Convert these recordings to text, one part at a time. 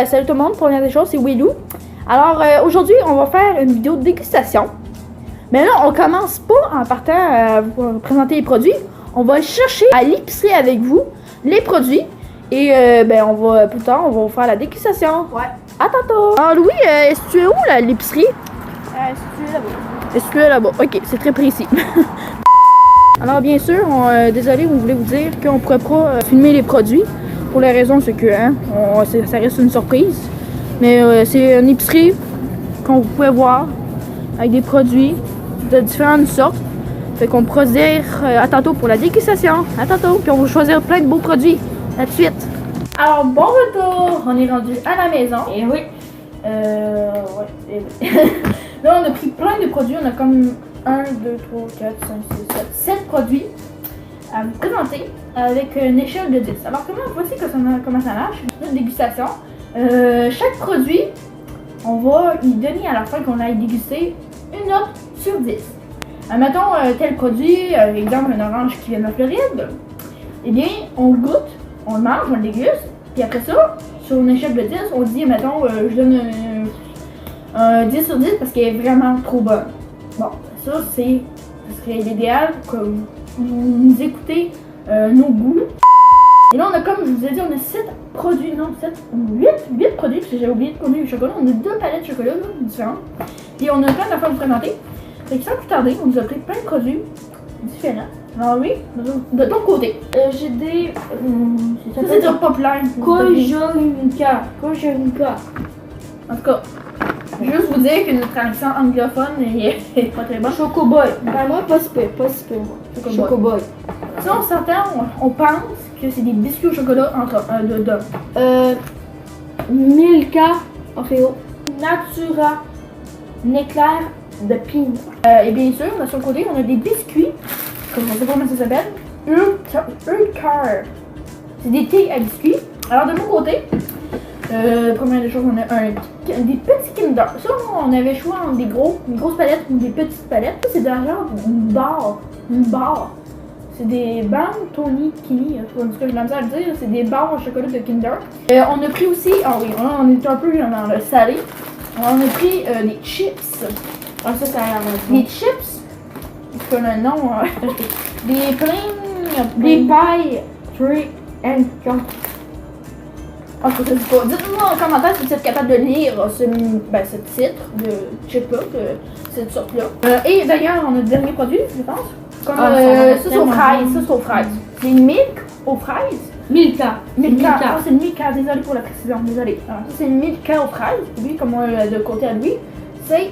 salut tout le monde, première des choses, c'est Willou. Alors, aujourd'hui, on va faire une vidéo de dégustation. Mais là, on commence pas en partant à vous présenter les produits. On va chercher à l'épicerie avec vous les produits. Et on va, plus tard, on va vous faire la dégustation. Ouais. À tantôt. Alors Louis, est-ce que tu es où là, l'épicerie? Situé là-bas. Est-ce que tu es là-bas? Ok, c'est très précis. Alors bien sûr, désolé, on voulait vous dire qu'on ne pourrait pas filmer les produits. Pour la raison, c'est que ça reste une surprise. Mais c'est une épicerie qu'on pouvait voir avec des produits de différentes sortes. Fait qu'on pourra se dire à tantôt pour la dégustation. À tantôt, puis on va choisir plein de beaux produits. À tout de suite. Alors, bon retour! On est rendu à la maison. Et oui. Là, on a pris plein de produits. On a comme 1, 2, 3, 4, 5, 6, 7 produits à vous présenter avec une échelle de 10. Alors, voici comment ça marche. Une dégustation. Chaque produit, on va y donner à la fin qu'on aille déguster une note sur 10. Mettons tel produit, exemple un orange qui vient de la Floride. Eh bien, on le goûte, on le mange, on le déguste. Puis après ça, sur une échelle de 10, on dit, mettons, je donne un 10 sur 10 parce qu'elle est vraiment trop bonne. Bon, ça, ce serait l'idéal que vous nous écoutez nos goûts. Et là, on a, comme je vous ai dit, on a 7 produits, non, 8 produits, parce que j'ai oublié de produire du chocolat. On a 2 palettes de chocolat là, différentes. Et on a plein d'affaires à vous présenter. Fait que sans plus tarder, on nous a pris plein de produits différents. Alors oui, de ton côté, j'ai des... ça c'est dire populaire. Kojonika. En tout cas, juste vous dire que notre accent anglophone est pas très bon. Chocoboy. Ben moi, pas super moi. Chocoboy. Si on s'entend, on pense que c'est des biscuits au chocolat entre Milka Oreo. Natura. Néclair de pine. Et bien sûr, de son côté, on a des biscuits, comme on sait pas comment ça s'appelle, Urcar. C'est des thés à biscuits. Alors de mon côté, première des choses, on a des petits Kinder. Ça, on avait choix entre une grosse palette ou des petites palettes. Ça, c'est de la genre une barre. C'est des barres Tony Kini, en tout cas j'ai la misère à le dire, c'est des barres au chocolat de Kinder. On a pris aussi, on est un peu dans le salé. Alors, on a pris des chips. Ah, ça a l'air Des chips, c'est comme un nom, des des pailles Tree and Cut. Ah, je sais pas. Dites-moi en commentaire si vous êtes capable de lire ce titre de chip-là, de cette sorte-là. Et d'ailleurs, on a le dernier produit, je pense. Comme, ça c'est aux fraises. C'est une milk aux fraises. Milka. Ah, c'est une Milka, désolé pour la précision, désolé. Alors, ça c'est une Milka aux fraises. Lui, comme de côté à lui, c'est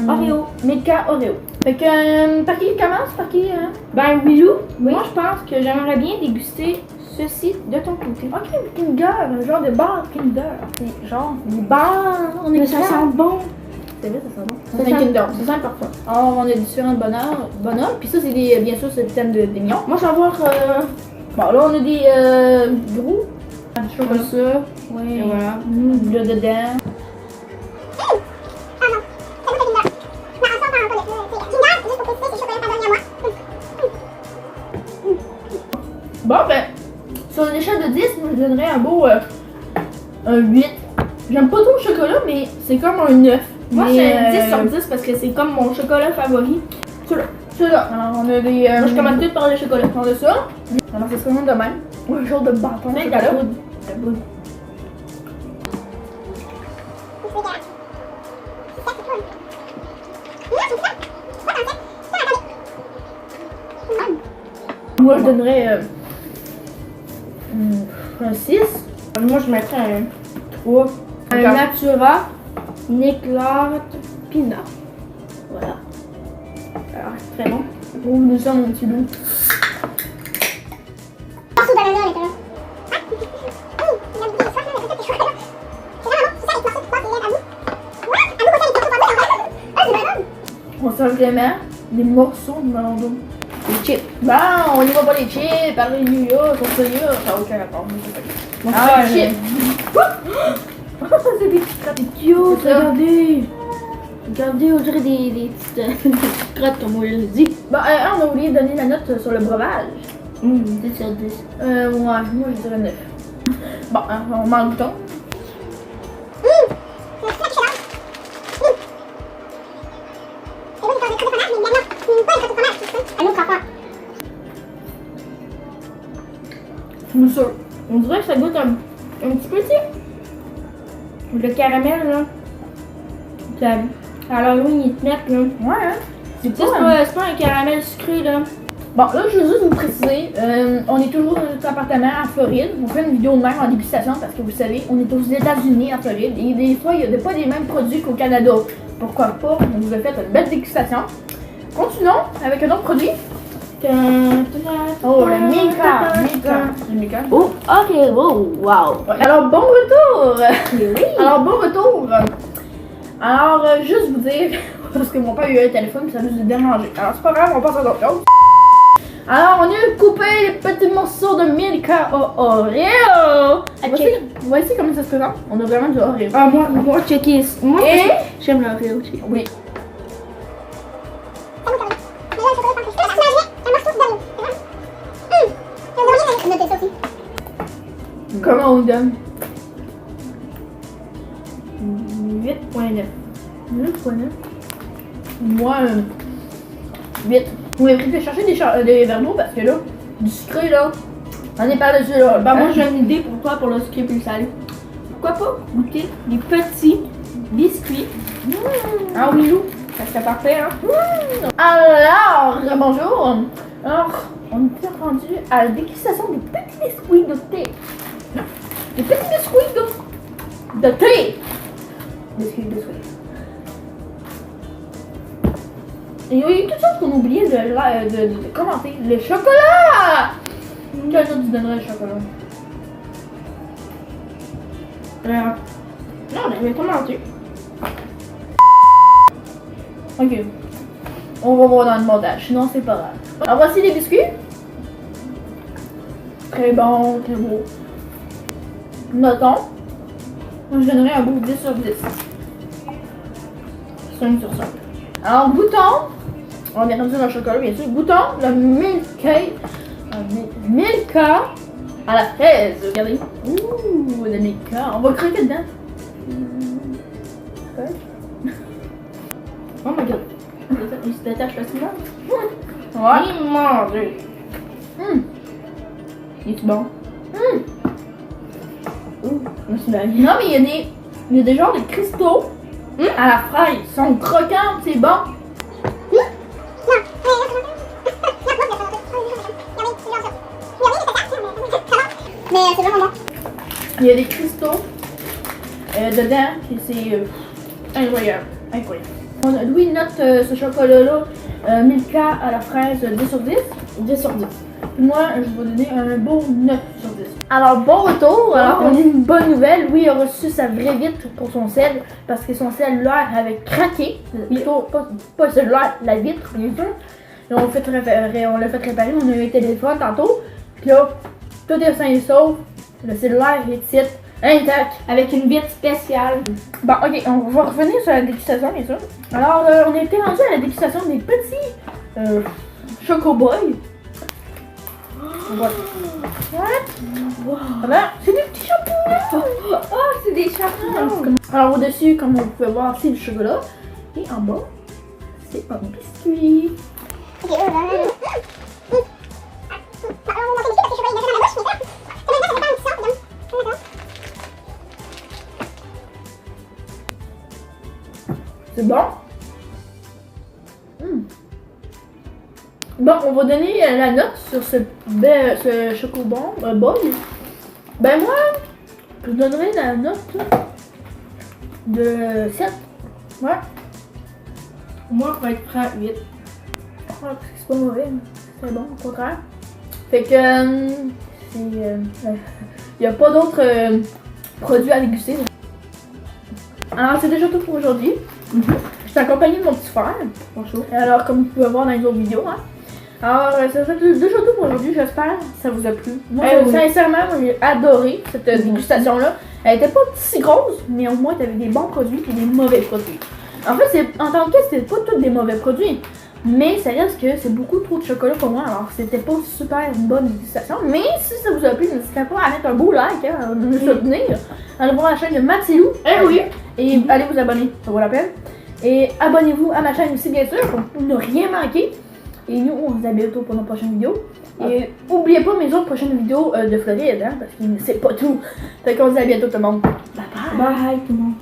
Oreo. Milka Oreo. Fait que, par qui commence? Par qui? Ben Willou, moi je pense que j'aimerais bien déguster ceci de ton côté. Ok, Kinder, un genre de bar Kinder. C'est genre des bars, on est Mais ça sent bon. C'est vrai, ça sent bon. C'est un Kinder, c'est un parfum. Alors, on a différents bonhommes. Puis ça, c'est bien sûr, c'est le thème des mignons. Moi je vais avoir bon, là, on a des gros. comme ça. Oui. Et voilà. Là dedans. Bon, ben, sur une échelle de 10, moi je donnerais un beau un 8. J'aime pas trop le chocolat, mais c'est comme un 9. Moi c'est un 10 sur 10 parce que c'est comme mon chocolat favori. Celui-là. Alors, on a des. Moi je commence tout par le chocolat. On a ça. Alors, c'est vraiment de même. Un genre de bâton de chocolat. La poudre. Moi, je donnerais un 6. Moi je mettrais un 3. Un Natura Néclair Pina. Voilà. Alors, c'est très bon. Trouve-nous ça, mon petit loup. On sent vraiment des morceaux de melon d'eau. Les chips. Bon, on n'y va pas les chips, parler de New York, on sait ça n'a aucun rapport. Les chips. C'est des petites crottes. C'est cute, C'est ça. regardez. Regardez, on dirait des petites crottes comme on le dit. Bon, on a oublié de donner la note sur le breuvage. 10 sur 10. Ouais, moi je dirais 9. Bon, on mange le bouton. suis sûre. On dirait que ça goûte un petit peu, tu sais. Le caramel, là. À l'Halloween, ils te mettent, là. Ouais, hein? C'est pas un caramel sucré, là. Bon, là, je veux juste vous préciser, on est toujours dans notre appartement en Floride. On fait une vidéo de même en dégustation parce que vous savez, on est aux États-Unis en Floride et des fois, il n'y a pas les mêmes produits qu'au Canada. Pourquoi pas? On vous a fait une belle dégustation. Continuons avec un autre produit. Oh, le Milka. Oh, ok, wow. Alors, bon retour! Oui. Alors, bon retour! Alors, juste vous dire, parce que mon père a eu un téléphone, ça nous a dérangé. Alors, c'est pas grave, on passe à d'autres choses. Alors, on a coupé les petits morceaux de Milka au Oreo. Voici comment ça se présente. On a vraiment du Oreo. Ah, moi, checker. Moi, Et j'aime l'Oreo. oui. Comment on donne? 8.9. 9.9. Moi, 8. On a pris chercher des verres d'eau parce que là, du sucré là, on est par-dessus là. Bah, moi, j'ai une idée pour toi pour le sucré plus salé. Pourquoi pas goûter des petits biscuits? Ah oui, Lou, ça serait parfait, hein? Alors, bonjour. Alors, on est rendu à la dégustation des petits biscuits de thé. Des petits biscuits de thé. Biscuits. Et il y a eu toutes choses qu'on oubliait de commenter. Le chocolat! Quel autre tu donnerais le chocolat? Non, je vais commenter. Ok. On va voir dans le montage, sinon c'est pas grave. Alors voici les biscuits. Très bon, très beau. Notons. Moi je donnerais un beau 10 sur 10. 5 sur 5. Alors goûtons. On va bien entendu le chocolat bien sûr. Goûtons le Milka à la fraise. Regardez. Ouh, le Milka. On va croquer dedans. Oh my god. Il se détache facilement. Ouais. Immense. Il est bon. Je me suis baillée. Non, mais il y a des genres de cristaux à la fraise. Ils sont croquants, c'est bon. Mais c'est vraiment bon. Il y a des cristaux dedans, et c'est incroyable. Louis note ce chocolat-là, Milka à la fraise 10 sur 10. 10 sur 10. Moi, je vais donner un beau 9 sur 10. Alors, bon retour. Alors, on a une bonne nouvelle. Louis a reçu sa vraie vitre pour son sel parce que son cellulaire avait craqué. Plutôt, pas le cellulaire, la vitre, bien sûr. Et on l'a fait réparer. On a eu un téléphone tantôt. Puis là, tout est sain et sauf. Le cellulaire est intact. Avec une vitre spéciale. Bon, ok, on va revenir sur la dégustation, bien sûr. Alors, on a été rendu à la dégustation des petits Choco Boy. Voilà. Voilà, c'est des petits champignons. Oh, c'est des champignons. Alors, au-dessus, comme vous pouvez voir, c'est le chocolat. Et en bas, c'est un biscuit. C'est bon. Bon, on va donner la note sur ce chocobon boy. Ben moi, je donnerais la note de 7. Ouais. Moi, pour être prêt, 8. Parce que c'est pas mauvais, c'est bon, au contraire. Fait que il n'y a pas d'autres produits à déguster. Alors c'est déjà tout pour aujourd'hui. Je suis accompagnée de mon petit frère. Bonjour. Alors comme vous pouvez voir dans les autres vidéos. Hein. Alors ça fait déjà tout pour aujourd'hui, j'espère que ça vous a plu. Moi sincèrement, j'ai adoré cette dégustation-là. Elle était pas si grosse, mais au moins tu avais des bons produits et des mauvais produits. En fait, en tant que tel, c'était pas tous des mauvais produits. Mais ça reste que c'est beaucoup trop de chocolat pour moi, alors c'était pas super une bonne dégustation. Mais si ça vous a plu, n'hésitez pas à mettre un beau like, hein, à nous soutenir. Allez voir la chaîne de Mathieu. Oui. Et allez vous abonner, ça vaut la peine. Et abonnez-vous à ma chaîne aussi, bien sûr, pour ne rien manquer. Et nous, on se dit à bientôt pour nos prochaines vidéos. Et oubliez pas mes autres prochaines vidéos de Floride, hein, parce qu'il ne sait pas tout. Fait qu'on se dit à bientôt tout le monde. Bye bye. Bye tout le monde.